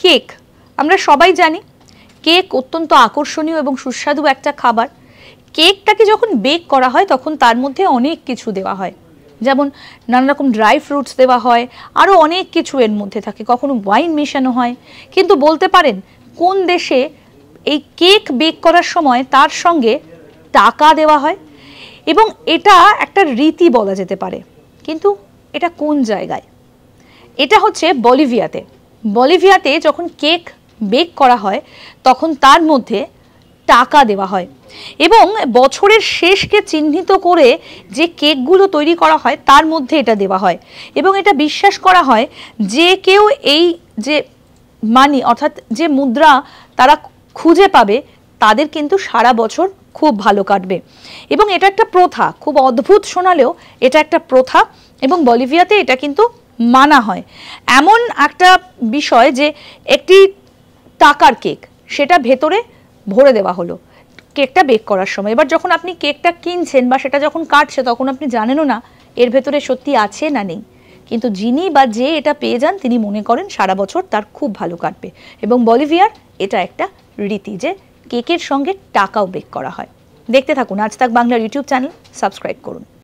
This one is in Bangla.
কেক আমরা সবাই জানি কেক অত্যন্ত আকর্ষণীয় এবং সুস্বাদু একটা খাবার। কেকটাকে যখন বেক করা হয় তখন তার মধ্যে অনেক কিছু দেওয়া হয়, যেমন নানা রকম ড্রাই ফ্রুটস দেওয়া হয়, আরও অনেক কিছু এর মধ্যে থাকে, কখনো ওয়াইন মেশানো হয়। কিন্তু বলতে পারেন কোন দেশে এই কেক বেক করার সময় তার সঙ্গে টাকা দেওয়া হয়? এবং এটা একটা রীতি বলা যেতে পারে, কিন্তু এটা কোন জায়গায়? এটা হচ্ছে বলিভিয়াতে। বলিভিয়াতে যখন কেক বেক করা হয় তখন তার মধ্যে টাকা দেওয়া হয় এবং বছরের শেষকে চিহ্নিত করে যে কেকগুলো তৈরি করা হয় তার মধ্যে এটা দেওয়া হয়। এবং এটা বিশ্বাস করা হয় যে কেউ এই যে মানি অর্থাৎ যে মুদ্রা তারা খুঁজে পাবে তাদের কিন্তু সারা বছর খুব ভালো কাটবে। এবং এটা একটা প্রথা, খুব অদ্ভুত শোনালেও এটা একটা প্রথা এবং বলিভিয়াতে এটা কিন্তু মানা হয়। এমন একটা বিষয় যে একটি টাকার কেক সেটা ভেতরে ভরে দেওয়া হলো কেকটা বেক করার সময়। এবার যখন আপনি কেকটা কিনছেন বা সেটা যখন কাটছে তখন আপনি জানেনও না এর ভেতরে সত্যি আছে না নেই, কিন্তু যিনি বা যে এটা পেয়ে যান তিনি মনে করেন সারা বছর তার খুব ভালো কাটবে। এবং বলিভিয়ার এটা একটা রীতি যে কেকের সঙ্গে টাকাও বেক করা হয়। দেখতে থাকুন আজ তাক বাংলার ইউটিউব চ্যানেল, সাবস্ক্রাইব করুন।